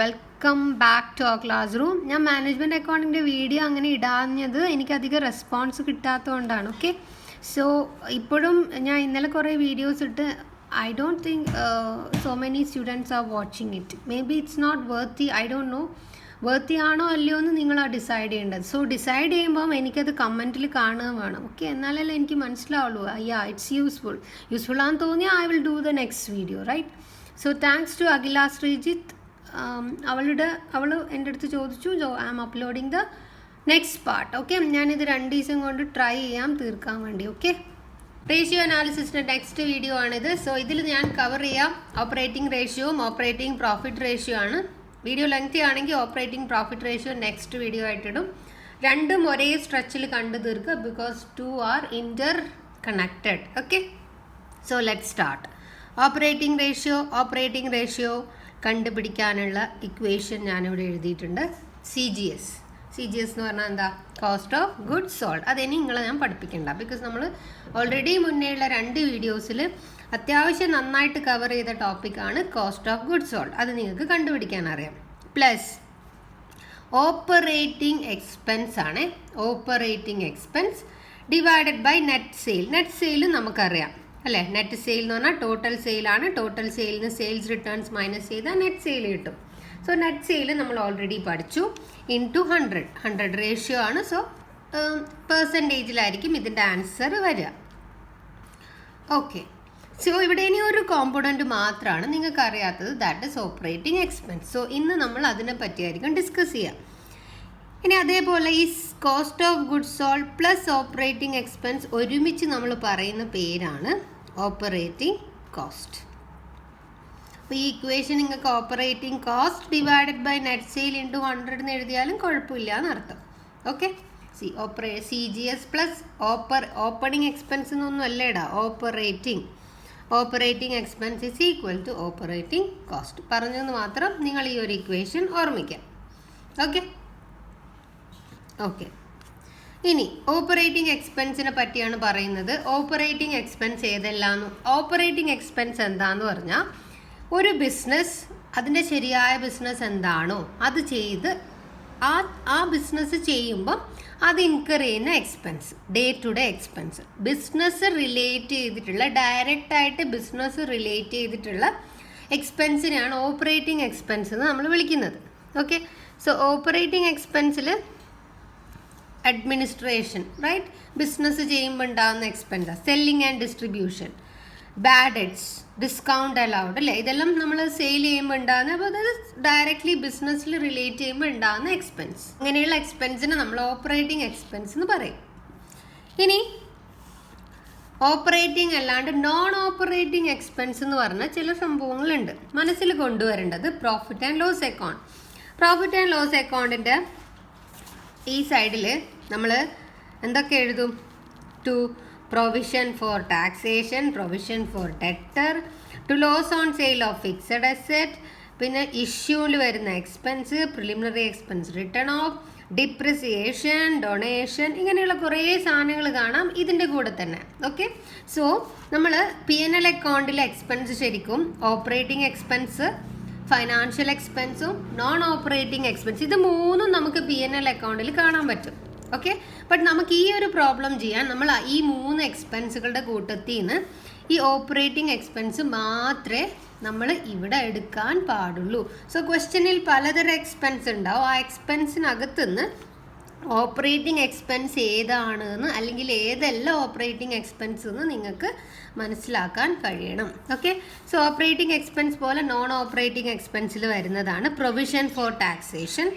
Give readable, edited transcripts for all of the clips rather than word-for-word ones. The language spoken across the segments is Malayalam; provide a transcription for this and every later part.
Welcome back to our classroom. ഞാൻ മാനേജ്മെൻറ്റ് അക്കൗണ്ടിൻ്റെ വീഡിയോ അങ്ങനെ ഇടാഞ്ഞത് എനിക്കധികം റെസ്പോൺസ് കിട്ടാത്തതുകൊണ്ടാണ്. ഓക്കെ, സോ ഇപ്പോഴും ഞാൻ ഇന്നലെ കുറേ വീഡിയോസ് ഇട്ട് I don't think so many students are watching it. Maybe it's not worthy, I don't know worthy ആണോ അല്ലയോ എന്ന് നിങ്ങളാണ് ഡിസൈഡ് ചെയ്യേണ്ടത്. സോ ഡിസൈഡ് ചെയ്യുമ്പം എനിക്കത് കമൻറ്റിൽ കാണുക വേണം. ഓക്കെ, എന്നാലല്ലേ എനിക്ക് മനസ്സിലാവുള്ളൂ. അയ്യാ, ഇറ്റ്സ് യൂസ്ഫുൾ ആണെന്ന് തോന്നിയാൽ I will do the next video, right? So thanks to Akhila Sreejith. അവൾ എൻ്റെ അടുത്ത് ചോദിച്ചു, I am uploading the next part. Okay, ഞാനിത് 2 ദിവസം കൊണ്ട് ട്രൈ ചെയ്യാം തീർക്കാൻ വേണ്ടി. ഓക്കെ, റേഷ്യോ അനാലിസിസിൻ്റെ നെക്സ്റ്റ് വീഡിയോ ആണിത്. സോ ഇതിൽ ഞാൻ കവർ ചെയ്യാം ഓപ്പറേറ്റിംഗ് റേഷ്യോയും ഓപ്പറേറ്റിംഗ് പ്രോഫിറ്റ് റേഷ്യോ ആണ്. വീഡിയോ ലെങ്തി ആണെങ്കിൽ operating profit ratio next video ആയിട്ടിടും. രണ്ടും ഒരേ സ്ട്രെച്ചിൽ കണ്ടു തീർക്കുക, because 2 are inter connected. Okay, so let start. Operating ratio കണ്ടുപിടിക്കാനുള്ള ഇക്വേഷൻ ഞാനിവിടെ എഴുതിയിട്ടുണ്ട്. സി ജി എസ് എന്ന് പറഞ്ഞാൽ എന്താ? Cost of goods sold. അതിനി നിങ്ങളെ ഞാൻ പഠിപ്പിക്കണ്ട, ബിക്കോസ് നമ്മൾ ഓൾറെഡി മുന്നേയുള്ള 2 വീഡിയോസിൽ അത്യാവശ്യം നന്നായിട്ട് കവർ ചെയ്ത ടോപ്പിക്കാണ് കോസ്റ്റ് ഓഫ് ഗുഡ്സ് സോൾഡ്. അത് നിങ്ങൾക്ക് കണ്ടുപിടിക്കാൻ അറിയാം. പ്ലസ് ഓപ്പറേറ്റിംഗ് എക്സ്പെൻസ് ആണ്. Operating expense divided by net sale നമുക്കറിയാം അല്ലേ? നെറ്റ് സെയിൽ എന്ന് പറഞ്ഞാൽ ടോട്ടൽ സെയിലാണ്. ടോട്ടൽ സെയിലിൽ നിന്ന് സെയിൽസ് റിട്ടേൺസ് മൈനസ് ചെയ്താൽ നെറ്റ് സെയിൽ കിട്ടും. സോ നെറ്റ് സെയിൽ നമ്മൾ ഓൾറെഡി പഠിച്ചു. ഇൻറ്റു 100 റേഷ്യോ ആണ്. സോ പെർസെൻറ്റേജിലായിരിക്കും ഇതിൻ്റെ ആൻസർ വരിക. ഓക്കെ, സോ ഇവിടെ ഇനി ഒരു കോമ്പോണൻറ്റ് മാത്രമാണ് നിങ്ങൾക്ക് അറിയാത്തത്, that is operating expense. So ഇന്ന് നമ്മൾ അതിനെ പറ്റിയായിരിക്കും ഡിസ്കസ് ചെയ്യുക. ഇനി അതേപോലെ ഈ cost of goods sold plus operating expense ഒരുമിച്ച് നമ്മൾ പറയുന്ന പേരാണ് ഓപ്പറേറ്റിംഗ് കോസ്റ്റ്. അപ്പോൾ ഈ ഇക്വേഷൻ നിങ്ങൾക്ക് operating cost divided by net sale into 100 എന്ന് എഴുതിയാലും കുഴപ്പമില്ല എന്നർത്ഥം. Okay, C G S plus opening expense എന്നൊന്നും അല്ല ഇടാം. Operating expense is equal to operating cost. പറഞ്ഞെന്ന് മാത്രം നിങ്ങൾ ഈ ഒരു ഇക്വേഷൻ ഓർമ്മിക്കാം. ഓക്കെ, ഇനി ഓപ്പറേറ്റിംഗ് എക്സ്പെൻസിനെ പറ്റിയാണ് പറയുന്നത്. ഓപ്പറേറ്റിംഗ് എക്സ്പെൻസ് ഏതെല്ലാന്ന്? ഓപ്പറേറ്റിംഗ് എക്സ്പെൻസ് എന്താന്ന് പറഞ്ഞാൽ ഒരു ബിസിനസ്, അതിൻ്റെ ശരിയായ ബിസിനസ് എന്താണോ അത് ചെയ്ത് ആ ബിസിനസ് ചെയ്യുമ്പം അത് ഇൻകർ ചെയ്യുന്ന expense, day to day expense. Business relate ചെയ്തിട്ടുള്ള, ഡയറക്റ്റായിട്ട് ബിസിനസ് റിലേറ്റ് ചെയ്തിട്ടുള്ള എക്സ്പെൻസിനെയാണ് ഓപ്പറേറ്റിംഗ് എക്സ്പെൻസ് എന്ന് നമ്മൾ വിളിക്കുന്നത്. ഓക്കെ, സോ ഓപ്പറേറ്റിംഗ് എക്സ്പെൻസിൽ അഡ്മിനിസ്ട്രേഷൻ, റൈറ്റ്? ബിസിനസ് ചെയ്യുമ്പോൾ ഉണ്ടാകുന്ന expense, selling and distribution, bad debts, discount allowed അല്ലേ? ഇതെല്ലാം നമ്മൾ സെയിൽ ചെയ്യുമ്പോൾ ഉണ്ടാകുന്ന, അപ്പോൾ അത് ഡയറക്റ്റ്ലി ബിസിനസ്സിൽ റിലേറ്റ് ചെയ്യുമ്പോൾ ഉണ്ടാകുന്ന എക്സ്പെൻസ്. അങ്ങനെയുള്ള എക്സ്പെൻസിന് നമ്മൾ ഓപ്പറേറ്റിംഗ് എക്സ്പെൻസ് എന്ന് പറയും. ഇനി ഓപ്പറേറ്റിംഗ് അല്ലാണ്ട് നോൺ ഓപ്പറേറ്റിംഗ് എക്സ്പെൻസ് എന്ന് പറഞ്ഞാൽ ചില സംഭവങ്ങളുണ്ട്. മനസ്സിൽ കൊണ്ടുവരേണ്ടത് profit and loss account. Profit and loss അക്കൗണ്ടിൻ്റെ ഈ സൈഡിൽ നമ്മൾ എന്തൊക്കെ എഴുതും? To provision for taxation, provision for debtor, to loss on sale of fixed asset, പിന്നെ ഇഷ്യൂവിൽ വരുന്ന expense, preliminary expense written off, depreciation, donation, ഇങ്ങനെയുള്ള കുറേ സാധനങ്ങൾ കാണാം ഇതിൻ്റെ കൂടെ തന്നെ. ഓക്കെ, സോ നമ്മൾ P&L അക്കൗണ്ടിലെ എക്സ്പെൻസ് ശരിക്കും ഓപ്പറേറ്റിംഗ് എക്സ്പെൻസ്, ഫൈനാൻഷ്യൽ എക്സ്പെൻസും നോൺ ഓപ്പറേറ്റിംഗ് എക്സ്പെൻസ്, ഇത് മൂന്നും നമുക്ക് P&L അക്കൗണ്ടിൽ കാണാൻ പറ്റും. ഓക്കെ, ബട്ട് നമുക്ക് ഈ ഒരു പ്രോബ്ലം ചെയ്യാൻ നമ്മൾ ഈ 3 എക്സ്പെൻസുകളുടെ കൂട്ടത്തിൽ നിന്ന് ഈ ഓപ്പറേറ്റിംഗ് എക്സ്പെൻസ് മാത്രമേ നമ്മൾ ഇവിടെ എടുക്കാൻ പാടുള്ളൂ. സോ ക്വസ്റ്റ്യനിൽ പലതരം എക്സ്പെൻസ് ഉണ്ടാവും. ആ എക്സ്പെൻസിനകത്തുനിന്ന് ഓപ്പറേറ്റിംഗ് എക്സ്പെൻസ് ഏതാണെന്ന്, അല്ലെങ്കിൽ ഏതല്ല ഓപ്പറേറ്റിംഗ് എക്സ്പെൻസ് എന്ന് നിങ്ങൾക്ക് മനസ്സിലാക്കാൻ കഴിയണം. ഓക്കെ, സോ ഓപ്പറേറ്റിംഗ് എക്സ്പെൻസ് പോലെ നോൺ ഓപ്പറേറ്റിംഗ് എക്സ്പെൻസിൽ വരുന്നതാണ് provision for taxation,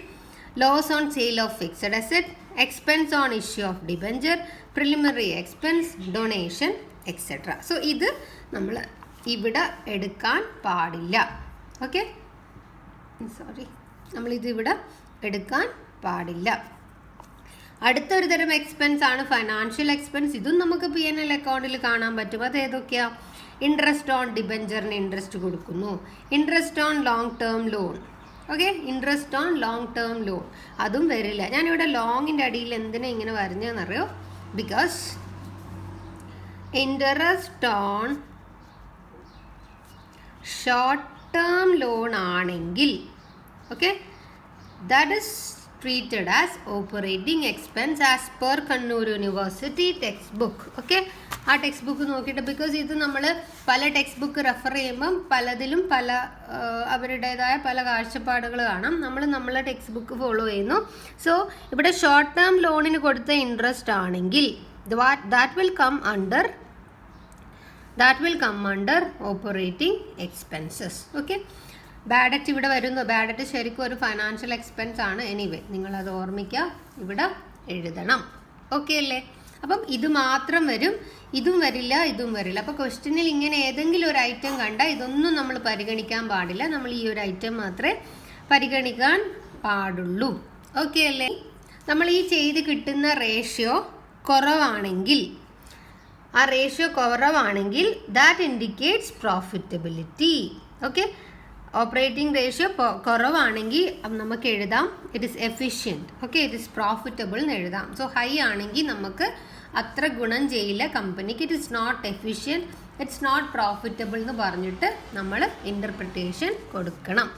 loss on sale of fixed asset, expense on issue of debenture, preliminary expense, donation, etcetera. So ഇത് നമ്മൾ ഇവിടെ എടുക്കാൻ പാടില്ല. ഓക്കെ, നമ്മളിത് ഇവിടെ എടുക്കാൻ പാടില്ല. അടുത്തൊരു തരം എക്സ്പെൻസ് ആണ് ഫൈനാൻഷ്യൽ എക്സ്പെൻസ്. ഇതും നമുക്ക് P&L അക്കൗണ്ടിൽ കാണാൻ പറ്റും. അത് ഏതൊക്കെയാ? ഇൻട്രസ്റ്റ് ഓൺ ഡിബഞ്ചറിന് ഇൻട്രസ്റ്റ് കൊടുക്കുന്നു, interest on long term loan. Okay, interest on long term loan അതും വരില്ല. ഞാനിവിടെ ലോങ്ങിൻ്റെ അടിയിൽ എന്തിനാ ഇങ്ങനെ വരഞ്ഞതെന്നറിയോ? Because interest on short term loan ആണെങ്കിൽ okay, that is treated as operating expense as per Kannur University textbook. Okay, ആ ടെക്സ്റ്റ് ബുക്ക് നോക്കിയിട്ട്, ബിക്കോസ് ഇത് നമ്മൾ പല ടെക്സ്റ്റ് ബുക്ക് റെഫർ ചെയ്യുമ്പം പലതിലും പല അവരുടേതായ പല കാഴ്ചപ്പാടുകൾ കാണാം. നമ്മൾ നമ്മളെ ടെക്സ്റ്റ് ബുക്ക് ഫോളോ ചെയ്യുന്നു. സോ ഇവിടെ ഷോർട്ട് ടേം ലോണിന് കൊടുത്ത ഇൻട്രസ്റ്റ് ആണെങ്കിൽ that will come under operating expenses. Okay, bad debt ഇവിടെ വരുന്നു. ബാഡ് ഡെറ്റ് ശരിക്കും ഒരു ഫൈനാൻഷ്യൽ എക്സ്പെൻസ് ആണ്. എനിവേ നിങ്ങളത് ഓർമ്മിക്കുക, ഇവിടെ എഴുതണം. ഓക്കെ അല്ലേ? അപ്പം ഇത് മാത്രം വരും, ഇതും വരില്ല, ഇതും വരില്ല. അപ്പോൾ ക്വസ്റ്റ്യനിൽ ഇങ്ങനെ ഏതെങ്കിലും ഒരു ഐറ്റം കണ്ടാൽ ഇതൊന്നും നമ്മൾ പരിഗണിക്കാൻ പാടില്ല. നമ്മൾ ഈ ഒരു ഐറ്റം മാത്രമേ പരിഗണിക്കാൻ പാടുള്ളൂ. ഓക്കെ അല്ലേ? നമ്മൾ ഈ ചെയ്ത് കിട്ടുന്ന റേഷ്യോ കുറവാണെങ്കിൽ, ആ റേഷ്യോ കുറവാണെങ്കിൽ that indicates profitability. Okay, operating ratio കുറവാണെങ്കിൽ നമുക്ക് എഴുതാം it is efficient. Okay, it is profitable എന്ന് എഴുതാം. സോ ഹൈ ആണെങ്കിൽ നമുക്ക് അത്ര ഗുണം ചെയ്യില്ല കമ്പനിക്ക്. It is not efficient, it's not profitable എന്ന് പറഞ്ഞിട്ട് നമ്മൾ ഇൻ്റർപ്രിട്ടേഷൻ കൊടുക്കണം.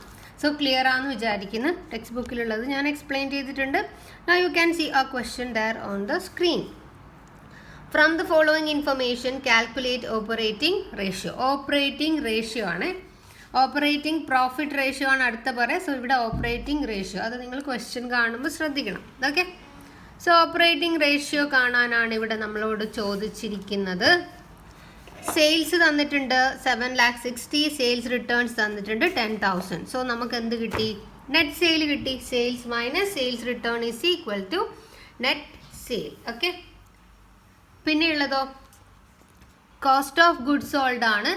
സോ ക്ലിയർ ആണെന്ന് വിചാരിക്കുന്നു. ടെക്സ്റ്റ് ബുക്കിലുള്ളത് ഞാൻ എക്സ്പ്ലെയിൻ ചെയ്തിട്ടുണ്ട്. Now you can see a question there on the screen. From the following information calculate operating ratio. Operating ratio ആണ്. ഓപ്പറേറ്റിംഗ് പ്രോഫിറ്റ് റേഷ്യോ ആണ് അടുത്ത പറയാം. സോ ഇവിടെ ഓപ്പറേറ്റിംഗ് റേഷ്യോ, അത് നിങ്ങൾ ക്വസ്റ്റ്യൻ കാണുമ്പോൾ ശ്രദ്ധിക്കണം. ഓക്കെ, സോ ഓപ്പറേറ്റിംഗ് റേഷ്യോ കാണാനാണ് ഇവിടെ നമ്മളോട് ചോദിച്ചിരിക്കുന്നത്. സെയിൽസ് തന്നിട്ടുണ്ട് 7,60,000, സെയിൽസ് റിട്ടേൺസ് തന്നിട്ടുണ്ട് 10,000. സോ നമുക്ക് എന്ത് കിട്ടി? നെറ്റ് സെയിൽ കിട്ടി. Sales minus sales return is equal to net sale. Okay, പിന്നെയുള്ളതോ കോസ്റ്റ് ഓഫ് ഗുഡ്സ് സോൾഡ് ആണ്.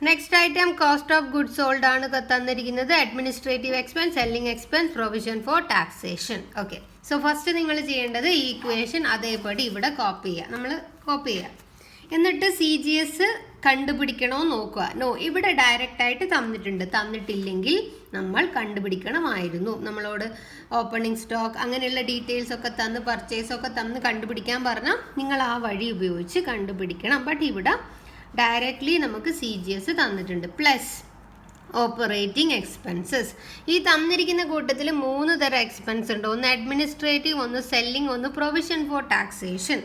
Next item cost of goods sold ആണ് തന്നിരിക്കുന്നത്. Administrative expense, selling expense, provision for taxation. Okay, so first നിങ്ങൾ ചെയ്യേണ്ടത് ഈ ഇക്വേഷൻ അതേപടി ഇവിടെ കോപ്പി ചെയ്യുക. നമ്മൾ കോപ്പി ചെയ്യുക, എന്നിട്ട് CGS കണ്ടുപിടിക്കണമെന്ന് നോക്കുക. നോ, ഇവിടെ ഡയറക്റ്റ് ആയിട്ട് തന്നിട്ടുണ്ട്. തന്നിട്ടില്ലെങ്കിൽ നമ്മൾ കണ്ടുപിടിക്കണമായിരുന്നു. നമ്മളോട് ഓപ്പണിംഗ് സ്റ്റോക്ക് അങ്ങനെയുള്ള ഡീറ്റെയിൽസ് ഒക്കെ തന്ന്, പർച്ചേസ് ഒക്കെ തന്ന് കണ്ടുപിടിക്കാൻ പറഞ്ഞാൽ നിങ്ങൾ ആ വഴി ഉപയോഗിച്ച് കണ്ടുപിടിക്കണം. ബട്ട് ഇവിടെ ഡയറക്റ്റ്ലി നമുക്ക് CGS തന്നിട്ടുണ്ട്. Plus operating expenses. ഈ തന്നിരിക്കുന്ന കൂട്ടത്തിൽ 3 തരം എക്സ്പെൻസ് ഉണ്ട്. ഒന്ന് അഡ്മിനിസ്ട്രേറ്റീവ്, ഒന്ന് സെല്ലിംഗ്, ഒന്ന് provision for taxation.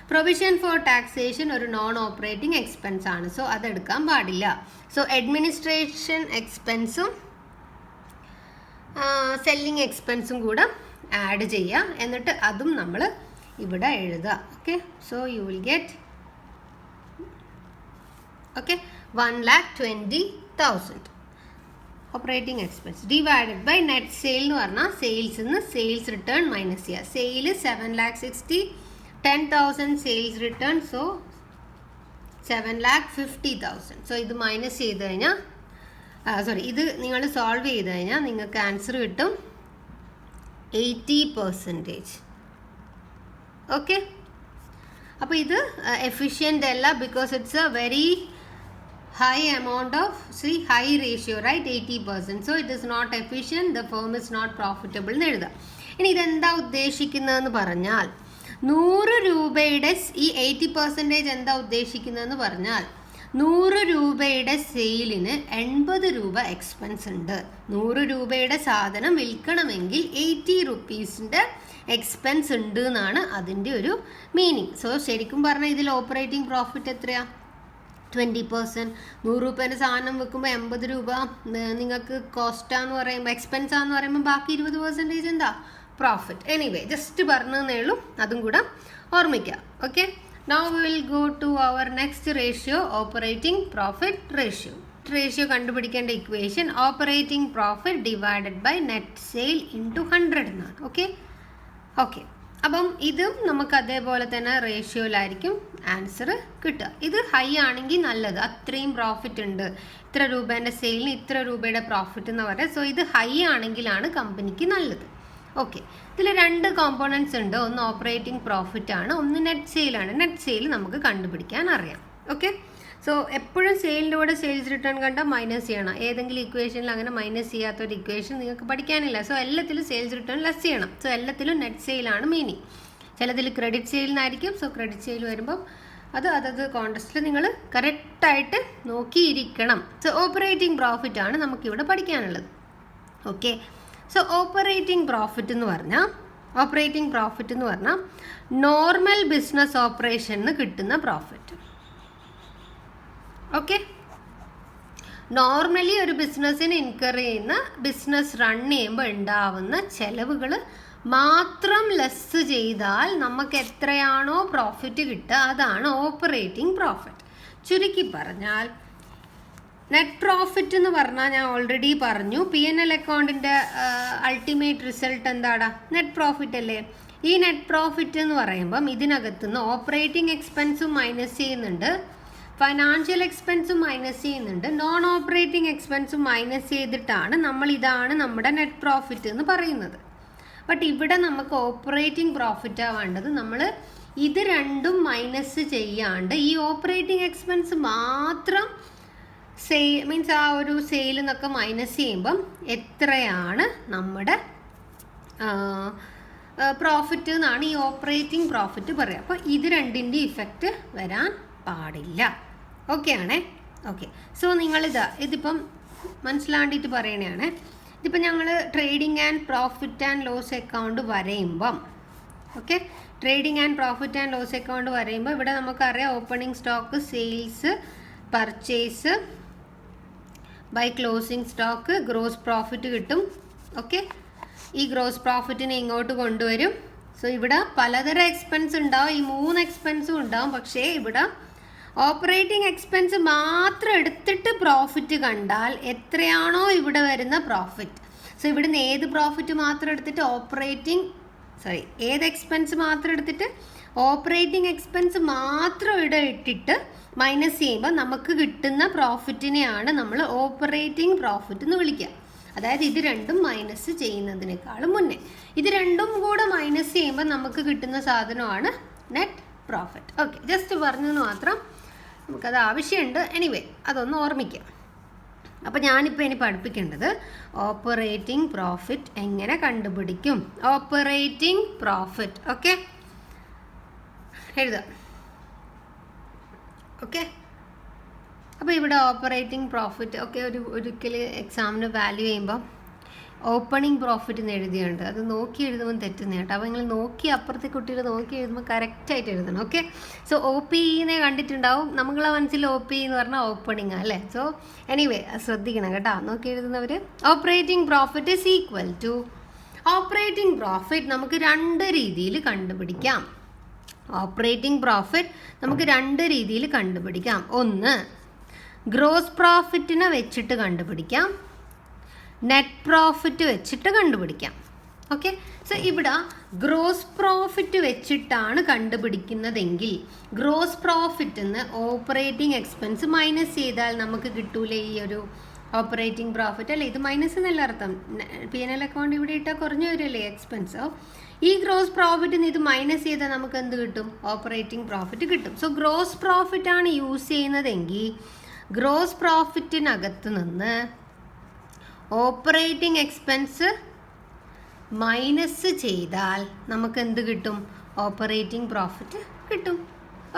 Provision for taxation ഒരു നോൺ ഓപ്പറേറ്റിംഗ് എക്സ്പെൻസ് ആണ്. സോ അതെടുക്കാൻ പാടില്ല. സോ അഡ്മിനിസ്ട്രേഷൻ എക്സ്പെൻസും സെല്ലിംഗ് എക്സ്പെൻസും കൂടെ ആഡ് ചെയ്യുക. എന്നിട്ട് അതും നമ്മൾ ഇവിടെ എഴുതുക. Okay, so you will get 1,20,000 operating expense divided by net sale എന്ന് പറഞ്ഞാൽ സെയിൽസിൽ നിന്ന് സെയിൽസ് റിട്ടേൺ മൈനസ് ചെയ്യുക. Sale 7,60,000, 10,000 sales return, so 7,50,000. So ഇത് മൈനസ് ചെയ്ത് കഴിഞ്ഞാൽ ഇത് നിങ്ങൾ സോൾവ് ചെയ്ത് കഴിഞ്ഞാൽ നിങ്ങൾക്ക് ആൻസർ കിട്ടും 80%. ഓക്കെ, അപ്പോൾ ഇത് എഫിഷ്യൻ്റ് അല്ല, because it's A very high amount of high ratio, right? 80%. So it is not efficient, the firm is not profitable എന്ന് എഴുതാം. ഇനി ഇതെന്താ ഉദ്ദേശിക്കുന്നതെന്ന് പറഞ്ഞാൽ 100 രൂപയുടെ ഈ 80% എന്താ ഉദ്ദേശിക്കുന്നതെന്ന് പറഞ്ഞാൽ 100 രൂപയുടെ സെയിലിന് 80 രൂപ എക്സ്പെൻസ് ഉണ്ട്. 100 രൂപയുടെ സാധനം വിൽക്കണമെങ്കിൽ 80 റുപ്പീസിൻ്റെ എക്സ്പെൻസ് ഉണ്ട് എന്നാണ് അതിൻ്റെ ഒരു മീനിങ്. സോ ശരിക്കും പറഞ്ഞാൽ ഇതിൽ ഓപ്പറേറ്റിംഗ് പ്രോഫിറ്റ് എത്രയാണ്? 20%. 100 രൂപേൻ്റെ സാധനം വെക്കുമ്പോൾ 80 രൂപ നിങ്ങൾക്ക് കോസ്റ്റാന്ന് പറയുമ്പോൾ, എക്സ്പെൻസാന്ന് പറയുമ്പോൾ ബാക്കി 20% എന്താ? പ്രോഫിറ്റ്. എനിവേ ജസ്റ്റ് പറഞ്ഞതേ ഉള്ളൂ, അതും കൂടെ ഓർമ്മിക്കുക. Okay, now we will go to our next ratio, operating profit ratio. Ratio കണ്ടുപിടിക്കേണ്ട equation operating profit divided by net sale into 100 എന്നാണ്. ഓക്കെ, അപ്പം ഇതും നമുക്ക് അതേപോലെ തന്നെ റേഷ്യോയിലായിരിക്കും ആൻസർ കിട്ടുക. ഇത് ഹൈ ആണെങ്കിൽ നല്ലത്, അത്രയും പ്രോഫിറ്റ് ഉണ്ട്, ഇത്ര രൂപേൻ്റെ സെയിലിന് ഇത്ര രൂപയുടെ പ്രോഫിറ്റ് എന്ന് പറയാം. സോ ഇത് ഹൈ ആണെങ്കിലാണ് കമ്പനിക്ക് നല്ലത്. ഓക്കെ, ഇതിൽ 2 കോമ്പോണൻസ് ഉണ്ട്. ഒന്ന് ഓപ്പറേറ്റിംഗ് പ്രോഫിറ്റ് ആണ്, ഒന്ന് നെറ്റ് സെയിലാണ്. നെറ്റ് സെയിൽ നമുക്ക് കണ്ടുപിടിക്കാൻ അറിയാം. ഓക്കെ, സോ എപ്പോഴും സെയിലിൻ്റെ കൂടെ സെയിൽസ് റിട്ടേൺ കണ്ടാൽ മൈനസ് ചെയ്യണം. ഏതെങ്കിലും ഇക്വേഷനിൽ അങ്ങനെ മൈനസ് ചെയ്യാത്തൊരു ഇക്വേഷൻ നിങ്ങൾക്ക് പഠിക്കാനില്ല. സോ എല്ലാത്തിലും സെയിൽസ് റിട്ടേൺ ലെസ് ചെയ്യണം. സോ എല്ലാത്തിലും നെറ്റ് സെയിലാണ് മീനിങ്. ചിലതിൽ ക്രെഡിറ്റ് സെയിലിനായിരിക്കും. സോ ക്രെഡിറ്റ് സെയിൽ വരുമ്പം അതത് കോണ്ടസ്റ്റിൽ നിങ്ങൾ കറക്റ്റായിട്ട് നോക്കിയിരിക്കണം. സോ ഓപ്പറേറ്റിംഗ് പ്രോഫിറ്റ് ആണ് നമുക്കിവിടെ പഠിക്കാനുള്ളത്. ഓക്കെ. സോ ഓപ്പറേറ്റിംഗ് പ്രോഫിറ്റ് എന്ന് പറഞ്ഞാൽ നോർമൽ ബിസിനസ് ഓപ്പറേഷന് കിട്ടുന്ന പ്രോഫിറ്റ്. ഓക്കെ. നോർമലി ഒരു ബിസിനസ്സിന് ഇൻകർ ചെയ്യുന്ന, ബിസിനസ് റൺ ചെയ്യുമ്പോൾ ഉണ്ടാവുന്ന ചെലവുകൾ മാത്രം ലെസ് ചെയ്താൽ നമുക്ക് എത്രയാണോ പ്രോഫിറ്റ് കിട്ടുക അതാണ് ഓപ്പറേറ്റിംഗ് പ്രോഫിറ്റ്. ചുരുക്കി പറഞ്ഞാൽ നെറ്റ് പ്രോഫിറ്റ് എന്ന് പറഞ്ഞാൽ ഞാൻ ഓൾറെഡി പറഞ്ഞു, P&L അക്കൗണ്ടിൻ്റെ അൾട്ടിമേറ്റ് റിസൾട്ട് എന്താടാ? നെറ്റ് പ്രോഫിറ്റ് അല്ലേ? ഈ നെറ്റ് പ്രോഫിറ്റ് എന്ന് പറയുമ്പം ഇതിനകത്തുനിന്ന് ഓപ്പറേറ്റിംഗ് എക്സ്പെൻസും മൈനസ് ചെയ്യുന്നുണ്ട്, ഫൈനാൻഷ്യൽ എക്സ്പെൻസും മൈനസ് ചെയ്യുന്നുണ്ട്, നോൺ ഓപ്പറേറ്റിംഗ് എക്സ്പെൻസും മൈനസ് ചെയ്തിട്ടാണ് ഇതാണ് നമ്മുടെ നെറ്റ് പ്രോഫിറ്റ് എന്ന് പറയുന്നത്. ബട്ട് ഇവിടെ നമുക്ക് ഓപ്പറേറ്റിംഗ് പ്രോഫിറ്റാണ് വേണ്ടത്. നമ്മൾ ഇത് രണ്ടും മൈനസ് ചെയ്യാണ്ട് ഈ ഓപ്പറേറ്റിംഗ് എക്സ്പെൻസ് മാത്രം മീൻസ് ആ ഒരു സെയിൽ നിന്നൊക്കെ മൈനസ് ചെയ്യുമ്പം എത്രയാണ് നമ്മുടെ പ്രോഫിറ്റ് എന്നാണ് ഈ ഓപ്പറേറ്റിംഗ് പ്രോഫിറ്റ് പറയുക. അപ്പോൾ ഇത് രണ്ടിൻ്റെ ഇഫക്റ്റ് വരാൻ പാടില്ല. ഓക്കെ ആണേ? ഓക്കെ. സോ ഇതിപ്പം മനസ്സിലാണ്ടിട്ട് പറയണതാണ്. ഇതിപ്പോൾ ഞങ്ങൾ trading and profit and loss account വരയുമ്പം, okay, trading and profit and loss account വരയുമ്പോൾ ഇവിടെ നമുക്കറിയാം opening stock, sales, purchase, by closing stock, gross profit കിട്ടും. ഓക്കെ. ഈ ഗ്രോസ് പ്രോഫിറ്റിനെ ഇങ്ങോട്ട് കൊണ്ടുവരും. സോ ഇവിടെ പലതരം എക്സ്പെൻസ് ഉണ്ടാവും, ഈ 3 എക്സ്പെൻസും ഉണ്ടാവും. പക്ഷേ ഇവിടെ ഓപ്പറേറ്റിംഗ് എക്സ്പെൻസ് മാത്രം എടുത്തിട്ട് പ്രോഫിറ്റ് കണ്ടാൽ എത്രയാണോ ഇവിടെ വരുന്ന പ്രോഫിറ്റ്, സോ ഇവിടുന്ന് ഏത് പ്രോഫിറ്റ് മാത്രം എടുത്തിട്ട് ഏത് എക്സ്പെൻസ് മാത്രം എടുത്തിട്ട് ഓപ്പറേറ്റിംഗ് എക്സ്പെൻസ് മാത്രം ഇവിടെ ഇട്ടിട്ട് മൈനസ് ചെയ്യുമ്പോൾ നമുക്ക് കിട്ടുന്ന പ്രോഫിറ്റിനെയാണ് നമ്മൾ ഓപ്പറേറ്റിംഗ് പ്രോഫിറ്റ് എന്ന് വിളിക്കുക. അതായത് ഇത് രണ്ടും മൈനസ് ചെയ്യുന്നതിനേക്കാളും മുന്നേ ഇത് രണ്ടും കൂടെ മൈനസ് ചെയ്യുമ്പോൾ നമുക്ക് കിട്ടുന്ന സാധനമാണ് നെറ്റ് പ്രോഫിറ്റ്. ഓക്കെ, ജസ്റ്റ് പറഞ്ഞെന്ന് മാത്രം, നമുക്കത് ആവശ്യമുണ്ട്. എനിവേ അതൊന്ന് ഓർമ്മിക്കാം. അപ്പോൾ ഞാനിപ്പോൾ ഇനി പഠിപ്പിക്കേണ്ടത് ഓപ്പറേറ്റിംഗ് പ്രോഫിറ്റ് എങ്ങനെ കണ്ടുപിടിക്കും. ഓപ്പറേറ്റിംഗ് പ്രോഫിറ്റ്, ഓക്കെ, എഴുതാം. ഓക്കെ. അപ്പോൾ ഇവിടെ ഓപ്പറേറ്റിംഗ് പ്രോഫിറ്റ്, ഓക്കെ, ഒരിക്കൽ എക്സാമിന് വാല്യൂ ചെയ്യുമ്പോൾ ഓപ്പണിംഗ് പ്രോഫിറ്റ് എന്ന് എഴുതിയുണ്ട്. അത് നോക്കി എഴുതുമ്പോൾ തെറ്റുന്ന കേട്ടോ. അപ്പോൾ നിങ്ങൾ നോക്കി അപ്പുറത്തെ കുട്ടികൾ നോക്കി എഴുതുമ്പോൾ കറക്റ്റായിട്ട് എഴുതണം. ഓക്കെ. സോ OPE കണ്ടിട്ടുണ്ടാവും. നമ്മളെ മനസ്സിൽ OPE എന്ന് പറഞ്ഞാൽ ഓപ്പണിംഗ് അല്ലേ. സോ എനിവേ ശ്രദ്ധിക്കണം കേട്ടോ, നോക്കി എഴുതുന്നവർ. Operating profit is equal to, operating profit നമുക്ക് 2 രീതിയിൽ കണ്ടുപിടിക്കാം. ഓപ്പറേറ്റിംഗ് പ്രോഫിറ്റ് നമുക്ക് 2 രീതിയിൽ കണ്ടുപിടിക്കാം. ഒന്ന്, ഗ്രോസ് പ്രോഫിറ്റിനെ വെച്ചിട്ട് കണ്ടുപിടിക്കാം, നെറ്റ് പ്രോഫിറ്റ് വെച്ചിട്ട് കണ്ടുപിടിക്കാം. ഓക്കെ. സോ ഇവിടെ ഗ്രോസ് പ്രോഫിറ്റ് വെച്ചിട്ടാണ് കണ്ടുപിടിക്കുന്നതെങ്കിൽ ഗ്രോസ് പ്രോഫിറ്റ് നിന്ന് ഓപ്പറേറ്റിംഗ് എക്സ്പെൻസ് മൈനസ് ചെയ്താൽ നമുക്ക് കിട്ടൂലേ ഈ ഒരു ഓപ്പറേറ്റിംഗ് പ്രോഫിറ്റ് അല്ലേ? ഇത് മൈനസ് എന്നല്ല അർത്ഥം. P&L അക്കൗണ്ട് ഇവിടെ ഇട്ടാൽ കുറഞ്ഞു വരില്ലേ എക്സ്പെൻസ്. ഈ ഗ്രോസ് പ്രോഫിറ്റിന് ഇത് മൈനസ് ചെയ്താൽ നമുക്ക് എന്ത് കിട്ടും? ഓപ്പറേറ്റിംഗ് പ്രോഫിറ്റ് കിട്ടും. സോ ഗ്രോസ് പ്രോഫിറ്റ് ആണ് യൂസ് ചെയ്യുന്നതെങ്കിൽ ഗ്രോസ് പ്രോഫിറ്റിനകത്ത് നിന്ന് ഓപ്പറേറ്റിംഗ് എക്സ്പെൻസ് മൈനസ് ചെയ്താൽ നമുക്ക് എന്ത് കിട്ടും? ഓപ്പറേറ്റിംഗ് പ്രോഫിറ്റ് കിട്ടും.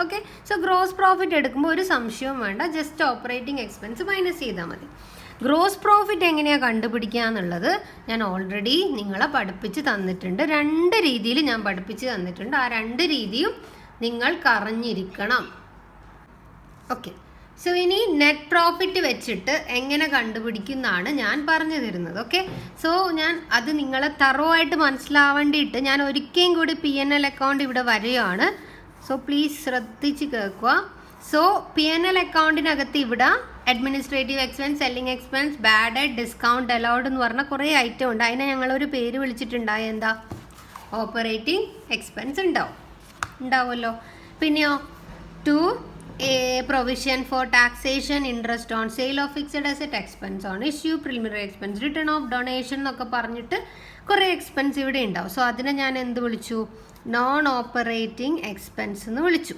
ഓക്കെ. സോ ഗ്രോസ് പ്രോഫിറ്റ് എടുക്കുമ്പോൾ ഒരു സംശയവും വേണ്ട, ജസ്റ്റ് ഓപ്പറേറ്റിംഗ് എക്സ്പെൻസ് മൈനസ് ചെയ്താൽ മതി. ഗ്രോസ് പ്രോഫിറ്റ് എങ്ങനെയാണ് കണ്ടുപിടിക്കുക എന്നുള്ളത് ഞാൻ ഓൾറെഡി നിങ്ങളെ പഠിപ്പിച്ച് തന്നിട്ടുണ്ട്. 2 രീതിയിൽ ഞാൻ പഠിപ്പിച്ച് തന്നിട്ടുണ്ട്. ആ 2 രീതിയും നിങ്ങൾക്ക് അറിഞ്ഞിരിക്കണം. ഓക്കെ. സോ ഇനി നെറ്റ് പ്രോഫിറ്റ് വെച്ചിട്ട് എങ്ങനെ കണ്ടുപിടിക്കുന്നതാണ് ഞാൻ പറഞ്ഞു തരുന്നത്. ഓക്കെ. സോ ഞാൻ അത് നിങ്ങളെ തറോ ആയിട്ട് മനസ്സിലാവേണ്ടിയിട്ട് ഞാൻ ഒരിക്കലും കൂടി P&L അക്കൗണ്ട് ഇവിടെ വരികയാണ്. സോ പ്ലീസ് ശ്രദ്ധിച്ച് കേൾക്കുക. സോ P&L അക്കൗണ്ടിനകത്ത് ഇവിടെ administrative expense, selling expense, bad debt, discount allowed എന്ന് പറഞ്ഞ കുറേ ഐറ്റം ഉണ്ട്. അതിനെ ഞങ്ങളൊരു പേര് വിളിച്ചിട്ടുണ്ടായി, എന്താ? ഓപ്പറേറ്റിംഗ് എക്സ്പെൻസ് ഉണ്ടാവുമല്ലോ. പിന്നെയോ provision for taxation, interest on sale of fixed asset, expense on issue, preliminary expense, return of donation എന്നൊക്കെ പറഞ്ഞിട്ട് കുറേ എക്സ്പെൻസ് ഇവിടെ ഉണ്ടാവും. സോ അതിനെ ഞാൻ എന്ത് വിളിച്ചു? നോൺ ഓപ്പറേറ്റിംഗ് എക്സ്പെൻസ് എന്ന് വിളിച്ചു.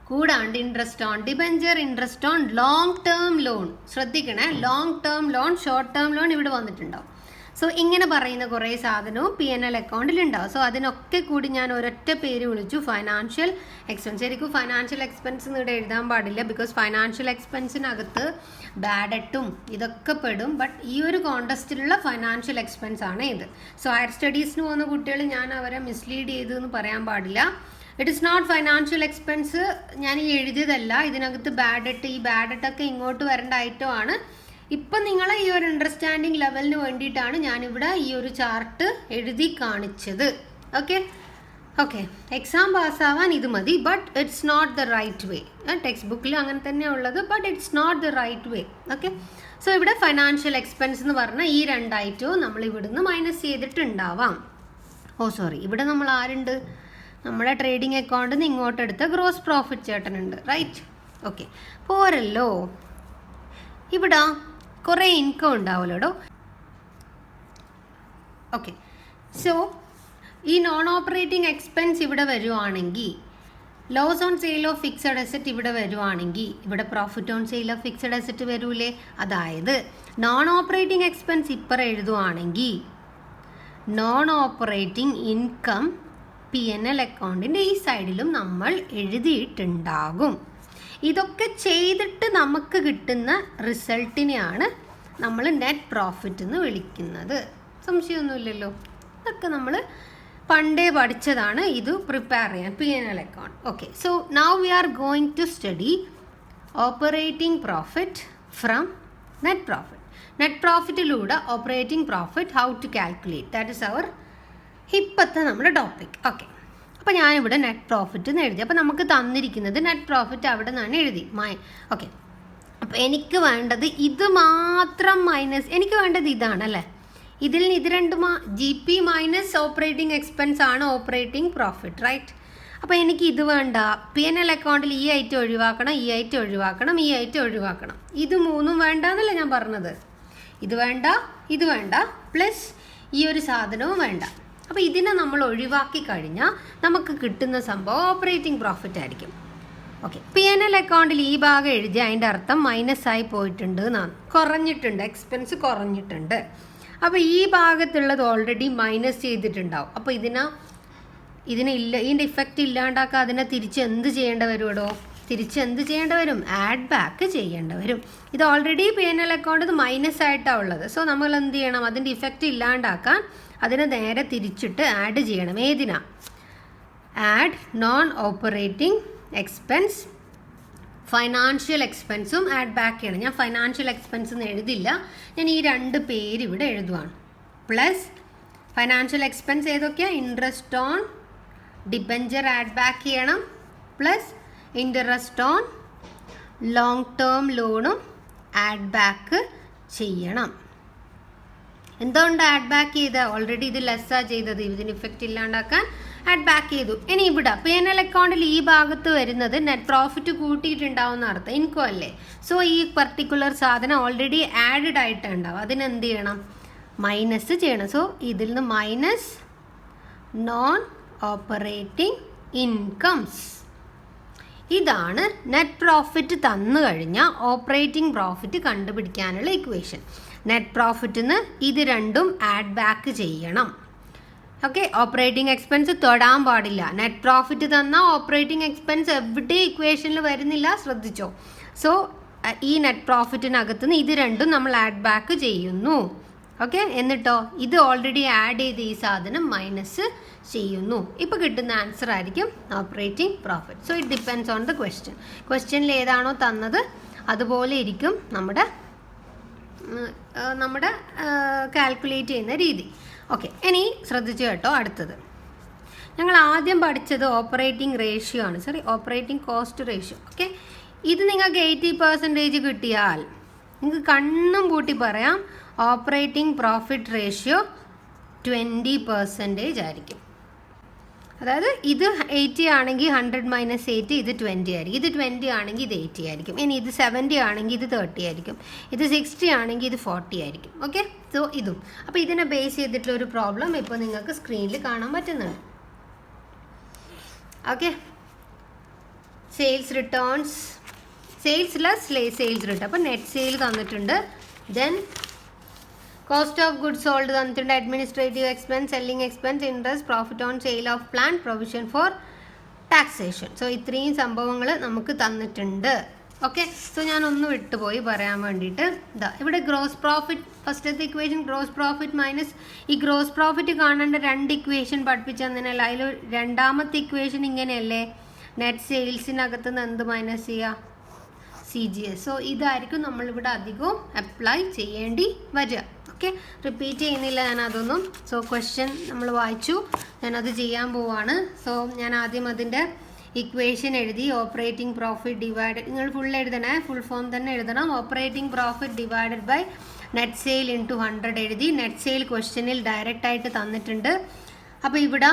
കൂടാണ്ട് interest on debenture, interest on long term loan, ശ്രദ്ധിക്കണേ, long term loan, short term loan ഇവിടെ വന്നിട്ടുണ്ടാവും. സോ ഇങ്ങനെ പറയുന്ന കുറേ സാധനവും P&L അക്കൗണ്ടിലുണ്ടാവും. സോ അതിനൊക്കെ കൂടി ഞാൻ ഒരൊറ്റ പേര് വിളിച്ചു, ഫൈനാൻഷ്യൽ എക്സ്പെൻസ്. ശരിക്കും ഫൈനാൻഷ്യൽ എക്സ്പെൻസ് ഇവിടെ എഴുതാൻ പാടില്ല, ബിക്കോസ് ഫൈനാൻഷ്യൽ എക്സ്പെൻസിനകത്ത് ബാഡ് ഡെറ്റും ഇതൊക്കെ പെടും. ബട്ട് ഈ ഒരു കോണ്ടസ്റ്റിലുള്ള ഫൈനാൻഷ്യൽ എക്സ്പെൻസ് ആണ് ഇത്. സോ ഹയർ സ്റ്റഡീസിന് പോകുന്ന കുട്ടികൾ ഞാൻ അവരെ മിസ്ലീഡ് ചെയ്തു എന്ന് പറയാൻ പാടില്ല. It is not financial expense. ഞാൻ ഈ എഴുതിയതല്ല, ഇതിനകത്ത് ബാഡ് ഡെറ്റ്, ഈ ബാഡ് ഡെറ്റൊക്കെ ഇങ്ങോട്ട് വരേണ്ട ഐറ്റം ആണ്. ഇപ്പം നിങ്ങളെ ഈ ഒരു അണ്ടർസ്റ്റാൻഡിങ് ലെവലിന് വേണ്ടിയിട്ടാണ് ഞാനിവിടെ ഈ ഒരു ചാർട്ട് എഴുതി കാണിച്ചത്. ഓക്കെ ഓക്കെ, എക്സാം പാസ്സാവാൻ ഇത് മതി. But it's not the right way. Text ബുക്കിൽ അങ്ങനെ തന്നെയാണ് ഉള്ളത്, but it's not the right way. Okay, so ഇവിടെ ഫൈനാൻഷ്യൽ എക്സ്പെൻസ് എന്ന് പറഞ്ഞാൽ ഈ രണ്ട് ഐറ്റവും നമ്മൾ ഇവിടുന്ന് മൈനസ് ചെയ്തിട്ടുണ്ടാവാം. സോറി, ഇവിടെ നമ്മൾ ആരുണ്ട്? നമ്മുടെ ട്രേഡിംഗ് അക്കൗണ്ടിൽ നിന്ന് ഇങ്ങോട്ടെടുത്ത ഗ്രോസ് പ്രോഫിറ്റ് ചേട്ടനുണ്ട്, റൈറ്റ്? ഓക്കെ, പോരല്ലോ, ഇവിടെ കുറേ ഇൻകം ഉണ്ടാവുമല്ലോ. ഓക്കെ, സോ ഈ നോൺ ഓപ്പറേറ്റിംഗ് എക്സ്പെൻസ് ഇവിടെ വരുവാണെങ്കിൽ, loss on sale of fixed asset ഇവിടെ വരുവാണെങ്കിൽ, ഇവിടെ profit on sale of fixed asset വരൂലേ? അതായത് നോൺ ഓപ്പറേറ്റിംഗ് എക്സ്പെൻസ് ഇപ്പുറം എഴുതുവാണെങ്കിൽ നോൺ ഓപ്പറേറ്റിംഗ് ഇൻകം P&L അക്കൗണ്ടിൻ്റെ ഈ സൈഡിലും നമ്മൾ എഴുതിയിട്ടുണ്ടാകും. ഇതൊക്കെ ചെയ്തിട്ട് നമുക്ക് കിട്ടുന്ന റിസൾട്ടിനെയാണ് നമ്മൾ നെറ്റ് പ്രോഫിറ്റ് എന്ന് വിളിക്കുന്നത്. സംശയമൊന്നുമില്ലല്ലോ, ഇതൊക്കെ നമ്മൾ പണ്ടേ പഠിച്ചതാണ്. ഇത് പ്രിപ്പയർ ചെയ്യാൻ P&L account. Okay, so now we are going to study operating profit from net profit. Net പ്രോഫിറ്റിലൂടെ operating profit how to calculate, that is our ഇപ്പോഴത്തെ നമ്മുടെ ടോപ്പിക്. ഓക്കെ, അപ്പോൾ ഞാനിവിടെ നെറ്റ് പ്രോഫിറ്റ് എന്ന് എഴുതി. അപ്പോൾ നമുക്ക് തന്നിരിക്കുന്നത് നെറ്റ് പ്രോഫിറ്റ് അവിടെ നിന്നാണ് എഴുതി. ഓക്കെ, അപ്പോൾ എനിക്ക് വേണ്ടത് ഇത് മാത്രം മൈനസ്, എനിക്ക് വേണ്ടത് ഇതാണല്ലേ. ഇതിൽ നിന്ന് ഇത് രണ്ടും GP മൈനസ് ഓപ്പറേറ്റിംഗ് എക്സ്പെൻസ് ആണ് ഓപ്പറേറ്റിംഗ് പ്രോഫിറ്റ്, റൈറ്റ്? അപ്പോൾ എനിക്ക് ഇത് വേണ്ട. P&L അക്കൗണ്ടിൽ ഈ ഐറ്റം ഒഴിവാക്കണം, ഈ ഐറ്റം ഒഴിവാക്കണം, ഈ ഐറ്റം ഒഴിവാക്കണം. ഇത് മൂന്നും വേണ്ട എന്നല്ല ഞാൻ പറഞ്ഞത്. ഇത് വേണ്ട, ഇത് വേണ്ട, പ്ലസ് ഈ ഒരു സാധനവും വേണ്ട. അപ്പോൾ ഇതിനെ നമ്മൾ ഒഴിവാക്കി കഴിഞ്ഞാൽ നമുക്ക് കിട്ടുന്ന സംഭവം ഓപ്പറേറ്റിംഗ് പ്രോഫിറ്റ് ആയിരിക്കും. ഓക്കെ, P&L അക്കൗണ്ടിൽ ഈ ഭാഗം എഴുതി അതിൻ്റെ അർത്ഥം മൈനസ് ആയി പോയിട്ടുണ്ട് എന്നാണ്, കുറഞ്ഞിട്ടുണ്ട്, എക്സ്പെൻസ് കുറഞ്ഞിട്ടുണ്ട്. അപ്പോൾ ഈ ഭാഗത്തുള്ളത് ഓൾറെഡി മൈനസ് ചെയ്തിട്ടുണ്ടാവും. അപ്പോൾ ഇതിനെ ഇതിൻ്റെ ഇഫക്റ്റ് ഇല്ലാണ്ടാക്കാൻ അതിനെ തിരിച്ച് എന്ത് ചെയ്യേണ്ട വരുമോ? തിരിച്ച് എന്ത് ചെയ്യേണ്ട വരും? ആഡ് ബാക്ക് ചെയ്യേണ്ട വരും. ഇത് ഓൾറെഡി P&L അക്കൗണ്ട് ഇത് മൈനസ് ആയിട്ടാണ് ഉള്ളത്. സോ നമ്മൾ എന്ത് ചെയ്യണം? അതിൻ്റെ ഇഫക്റ്റ് ഇല്ലാണ്ടാക്കാൻ അതിനെ നേരെ തിരിച്ചിട്ട് ആഡ് ചെയ്യണം. ഏതിനാ? Add non operating expense, financial എക്സ്പെൻസും ആഡ് ബാക്ക് ചെയ്യണം. ഞാൻ ഫൈനാൻഷ്യൽ എക്സ്പെൻസ് എന്ന് എഴുതില്ല, ഞാൻ ഈ രണ്ട് പേര് ഇവിടെ എഴുതുവാണ്. പ്ലസ് ഫൈനാൻഷ്യൽ എക്സ്പെൻസ് ഏതൊക്കെയാണ്? Interest on debenture add back ചെയ്യണം, plus interest on long term ലോണും ആഡ് ബാക്ക് ചെയ്യണം. എന്തുകൊണ്ട് ആഡ് ബാക്ക് ചെയ്ത? ഓൾറെഡി ഇത് ലെസ്സാണ് ചെയ്തത്, ഇതിന് ഇഫക്റ്റ് ഇല്ലാണ്ടാക്കാൻ ആഡ് ബാക്ക് ചെയ്തു. ഇനി ഇവിടെ P&L അക്കൗണ്ടിൽ ഈ ഭാഗത്ത് വരുന്നത് നെറ്റ് പ്രോഫിറ്റ് കൂട്ടിയിട്ടുണ്ടാവുന്ന അർത്ഥം, ഇൻകം അല്ലേ? സോ ഈ പർട്ടിക്കുലർ സാധനം ഓൾറെഡി ആഡഡ് ആയിട്ടുണ്ടാവും. അതിനെന്ത് ചെയ്യണം? മൈനസ് ചെയ്യണം. സോ ഇതിൽ നിന്ന് മൈനസ് നോൺ ഓപ്പറേറ്റിംഗ് ഇൻകംസ്. ഇതാണ് നെറ്റ് പ്രോഫിറ്റ് തന്നു കഴിഞ്ഞാൽ ഓപ്പറേറ്റിംഗ് പ്രോഫിറ്റ് കണ്ടുപിടിക്കാനുള്ള ഇക്വേഷൻ. നെറ്റ് പ്രോഫിറ്റിന് ഇത് രണ്ടും ആഡ് ബാക്ക് ചെയ്യണം. ഓക്കെ, ഓപ്പറേറ്റിംഗ് എക്സ്പെൻസ് തൊടാൻ പാടില്ല. നെറ്റ് പ്രോഫിറ്റ് തന്നാൽ ഓപ്പറേറ്റിംഗ് എക്സ്പെൻസ് എവിടെ ഇക്വേഷനിൽ വരുന്നില്ല, ശ്രദ്ധിച്ചോ. സോ ഈ നെറ്റ് പ്രോഫിറ്റിനകത്ത് നിന്ന് ഇത് രണ്ടും നമ്മൾ ആഡ് ബാക്ക് ചെയ്യുന്നു. ഓക്കെ, എന്നിട്ടോ ഇത് ഓൾറെഡി ആഡ് ചെയ്ത് ഈ സാധനം മൈനസ് ചെയ്യുന്നു. ഇപ്പോൾ കിട്ടുന്ന ആൻസർ ആയിരിക്കും operating profit. So it depends on the question. ക്വസ്റ്റ്യനിൽ ഏതാണോ തന്നത് അതുപോലെ ഇരിക്കും നമ്മുടെ കാൽക്കുലേറ്റ് ചെയ്യുന്ന രീതി. ഓക്കെ, ഇനി ശ്രദ്ധിച്ചു കേട്ടോ. അടുത്തത് ഞങ്ങൾ ആദ്യം പഠിച്ചത് ഓപ്പറേറ്റിംഗ് റേഷ്യോ ആണ്, ഓപ്പറേറ്റിംഗ് കോസ്റ്റ് റേഷ്യോ. ഓക്കെ, ഇത് നിങ്ങൾക്ക് 80% കിട്ടിയാൽ നിങ്ങൾക്ക് കണ്ണും പൂട്ടി പറയാം ഓപ്പറേറ്റിംഗ് പ്രോഫിറ്റ് റേഷ്യോ 20% ആയിരിക്കും. അതായത് ഇത് 80 ആണെങ്കിൽ 100 മൈനസ് 80 ഇത് 20 ആയിരിക്കും. ഇത് 20 ആണെങ്കിൽ ഇത് 80 ആയിരിക്കും. ഇനി ഇത് 70 ആണെങ്കിൽ ഇത് 30 ആയിരിക്കും. ഇത് 60 ആണെങ്കിൽ ഇത് 40 ആയിരിക്കും. ഓക്കെ, സോ ഇതും. അപ്പോൾ ഇതിനെ ബേസ് ചെയ്തിട്ടുള്ള ഒരു പ്രോബ്ലം ഇപ്പോൾ നിങ്ങൾക്ക് സ്ക്രീനിൽ കാണാൻ പറ്റുന്നുണ്ട്. Okay, sales returns, sales less sales return. അപ്പോൾ നെറ്റ് സെയിൽ തന്നിട്ടുണ്ട്. Then cost of goods sold തന്നിട്ടുണ്ട്, administrative expense, selling expense, interest, profit on sale of plan, provision for taxation. So ഇത്രയും സംഭവങ്ങൾ നമുക്ക് തന്നിട്ടുണ്ട്. ഓക്കെ, സോ ഞാനൊന്ന് വിട്ടുപോയി പറയാൻ വേണ്ടിയിട്ട്. ഇതാ ഇവിടെ ഗ്രോസ് പ്രോഫിറ്റ്, ഫസ്റ്റത്തെ ഇക്വേഷൻ ഗ്രോസ് പ്രോഫിറ്റ് മൈനസ്, ഈ ഗ്രോസ് പ്രോഫിറ്റ് കാണേണ്ട 2 ഇക്വേഷൻ പഠിപ്പിച്ചു തന്നതിനല്ല. അതിൽ രണ്ടാമത്തെ ഇക്വേഷൻ ഇങ്ങനെയല്ലേ, നെറ്റ് സെയിൽസിനകത്ത് നിന്ന് എന്ത് മൈനസ് ചെയ്യുക, CGS. സോ ഇതായിരിക്കും നമ്മളിവിടെ അധികവും അപ്ലൈ ചെയ്യേണ്ടി വരിക. ഓക്കെ, റിപ്പീറ്റ് ചെയ്യുന്നില്ല ഞാൻ അതൊന്നും. സോ ക്വസ്റ്റ്യൻ നമ്മൾ വായിച്ചു, ഞാനത് ചെയ്യാൻ പോവാണ്. സോ ഞാൻ ആദ്യം അതിൻ്റെ ഇക്വേഷൻ എഴുതി. ഓപ്പറേറ്റിംഗ് പ്രോഫിറ്റ് ഡിവൈഡഡ്, നിങ്ങൾ ഫുൾ എഴുതണേ, ഫുൾ ഫോം തന്നെ എഴുതണം. Operating profit divided by net sale into 100 എഴുതി. നെറ്റ് സെയിൽ ക്വസ്റ്റ്യനിൽ ഡയറക്റ്റ് ആയിട്ട് തന്നിട്ടുണ്ട്. അപ്പോൾ ഇവിടെ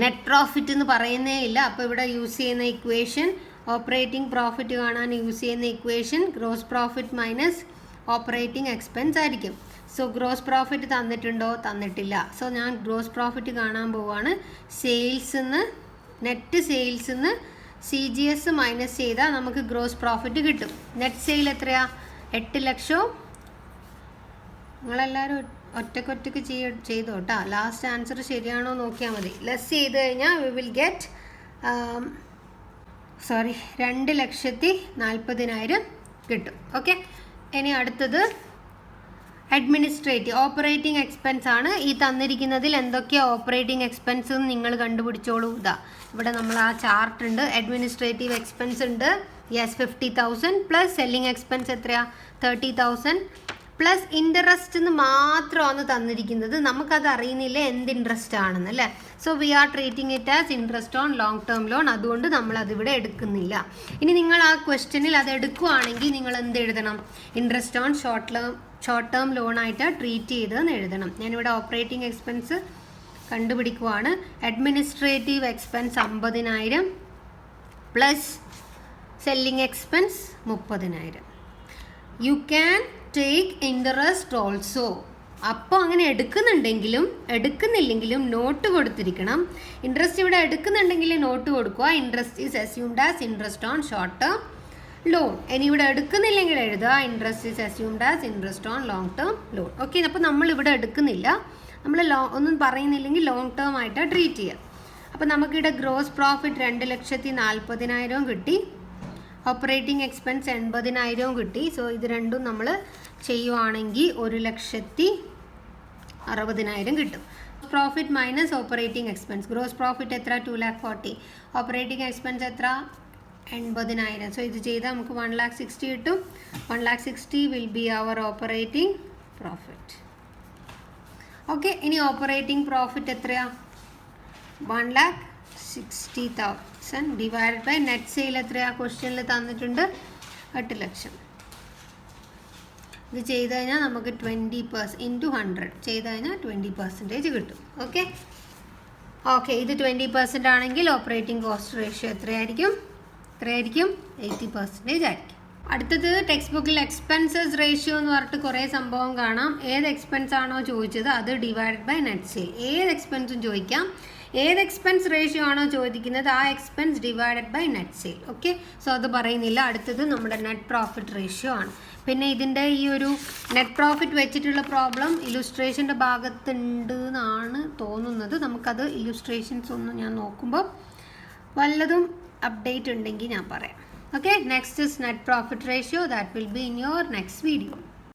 നെറ്റ് പ്രോഫിറ്റ് എന്ന് പറയുന്നേ ഇല്ല. അപ്പോൾ ഇവിടെ യൂസ് ചെയ്യുന്ന ഇക്വേഷൻ, ഓപ്പറേറ്റിംഗ് പ്രോഫിറ്റ് കാണാൻ യൂസ് ചെയ്യുന്ന equation gross profit minus operating expense ആയിരിക്കും. സോ ഗ്രോസ് പ്രോഫിറ്റ് തന്നിട്ടുണ്ടോ, തന്നിട്ടില്ല. സോ ഞാൻ ഗ്രോസ് പ്രോഫിറ്റ് കാണാൻ പോവാണ്. സെയിൽസിന്ന്, നെറ്റ് സെയിൽസിന്ന് CGS മൈനസ് ചെയ്താൽ നമുക്ക് ഗ്രോസ് പ്രോഫിറ്റ് കിട്ടും. നെറ്റ് സെയിൽ എത്രയാ, 8 ലക്ഷം. നിങ്ങളെല്ലാവരും ഒറ്റക്കൊറ്റക്ക് ചെയ്തോ കേട്ടോ. ലാസ്റ്റ് ആൻസർ ശരിയാണോ നോക്കിയാൽ മതി. ലെസ് ചെയ്ത് കഴിഞ്ഞാൽ വി വിൽ ഗെറ്റ് 2,40,000 കിട്ടും. ഓക്കെ, ഇനി അടുത്തത് അഡ്മിനിസ്ട്രേറ്റീവ് ഓപ്പറേറ്റിംഗ് എക്സ്പെൻസ് ആണ്. ഈ തന്നിരിക്കുന്നതിൽ എന്തൊക്കെയാണ് ഓപ്പറേറ്റിംഗ് എക്സ്പെൻസ് എന്ന് നിങ്ങൾ കണ്ടുപിടിച്ചോളൂ. ഇതാ ഇവിടെ നമ്മൾ ആ ചാർട്ട് ഉണ്ട്. അഡ്മിനിസ്ട്രേറ്റീവ് എക്സ്പെൻസ് ഉണ്ട്, യെസ് 50,000 പ്ലസ് സെല്ലിംഗ് എക്സ്പെൻസ് എത്രയാ 30,000 പ്ലസ് ഇൻട്രസ്റ്റ് എന്ന് മാത്രമാണ് തന്നിരിക്കുന്നത്. നമുക്കത് അറിയുന്നില്ല എന്ത് ഇൻട്രസ്റ്റ് ആണെന്ന് അല്ലേ. So we are treating it as interest on long term loan. അതുകൊണ്ട് നമ്മൾ അതിവിടെ എടുക്കുന്നില്ല. ഇനി നിങ്ങൾ ആ ക്വസ്റ്റ്യനിൽ അത് എടുക്കുകയാണെങ്കിൽ നിങ്ങൾ എന്ത് എഴുതണം, interest on short term loan ആയിട്ട് ട്രീറ്റ് ചെയ്തതെന്ന് എഴുതണം. ഞാനിവിടെ ഓപ്പറേറ്റിംഗ് എക്സ്പെൻസ് കണ്ടുപിടിക്കുവാണ്. Administrative expense 50,000 plus selling expense 30,000. You can take interest also. അപ്പോൾ അങ്ങനെ എടുക്കുന്നില്ലെങ്കിലും നോട്ട് കൊടുത്തിരിക്കണം. ഇൻട്രസ്റ്റ് ഇവിടെ എടുക്കുന്നുണ്ടെങ്കിൽ നോട്ട് കൊടുക്കുക. Interest is assumed as interest on short term loan. ഇനി ഇവിടെ എടുക്കുന്നില്ലെങ്കിൽ എഴുതുക interest is assumed as interest on long term loan. Okay, അപ്പോൾ നമ്മളിവിടെ എടുക്കുന്നില്ല, നമ്മൾ ഒന്നും പറയുന്നില്ലെങ്കിൽ ലോങ് ടേം ആയിട്ട് ട്രീറ്റ് ചെയ്യുക. അപ്പോൾ നമുക്കിവിടെ ഗ്രോസ് പ്രോഫിറ്റ് 2,40,000 കിട്ടി, ഓപ്പറേറ്റിംഗ് എക്സ്പെൻസ് 80,000 കിട്ടി. സോ ഇത് രണ്ടും നമ്മൾ ചെയ്യുവാണെങ്കിൽ 1,60,000 കിട്ടും. Profit minus operating expense, gross profit എത്ര 2,40,000, ഓപ്പറേറ്റിംഗ് എക്സ്പെൻസ് എത്ര 80,000. സോ ഇത് ചെയ്താൽ നമുക്ക് 1,60,000 കിട്ടും. 1,60,000 will be our operating profit. Okay, ഇനി ഓപ്പറേറ്റിംഗ് പ്രോഫിറ്റ് എത്രയാ 1,60,000 ഡിവൈഡഡ് ബൈ നെറ്റ് സെയിൽ എത്രയാ ക്വസ്റ്റ്യനിൽ തന്നിട്ടുണ്ട് 8 ലക്ഷം. ഇത് ചെയ്ത് കഴിഞ്ഞാൽ നമുക്ക് 20% ഇൻറ്റു 100 ചെയ്ത് കഴിഞ്ഞാൽ 20% കിട്ടും. ഓക്കെ, ഇത് 20% ആണെങ്കിൽ ഓപ്പറേറ്റിംഗ് കോസ്റ്റ് റേഷ്യോ എത്രയായിരിക്കും 80% ആയിരിക്കും. അടുത്തത് ടെക്സ്റ്റ് ബുക്കിൽ എക്സ്പെൻസസ് റേഷ്യോ എന്ന് പറഞ്ഞിട്ട് കുറേ സംഭവം കാണാം. ഏത് എക്സ്പെൻസ് ആണോ ചോദിച്ചത് അത് ഡിവൈഡഡ് ബൈ നെറ്റ് സെയിൽ. ഏത് എക്സ്പെൻസും ചോദിക്കാം. ഏത് എക്സ്പെൻസ് റേഷ്യോ ആണോ ചോദിക്കുന്നത് ആ expense divided by net sale. Okay, so അത് പറയുന്നില്ല. അടുത്തത് നമ്മുടെ നെറ്റ് പ്രോഫിറ്റ് റേഷ്യോ ആണ്. പിന്നെ ഇതിൻ്റെ ഈ ഒരു നെറ്റ് പ്രോഫിറ്റ് വെച്ചിട്ടുള്ള പ്രോബ്ലം ഇല്ലുസ്ട്രേഷൻ്റെ ഭാഗത്തുണ്ട് എന്നാണ് തോന്നുന്നത്. നമുക്കത് ഇല്ലുസ്ട്രേഷൻസ് ഒന്നും ഞാൻ നോക്കുമ്പോൾ വല്ലതും അപ്ഡേറ്റ് ഉണ്ടെങ്കിൽ ഞാൻ പറയാം. Okay, next is net profit ratio. That will be in your next video.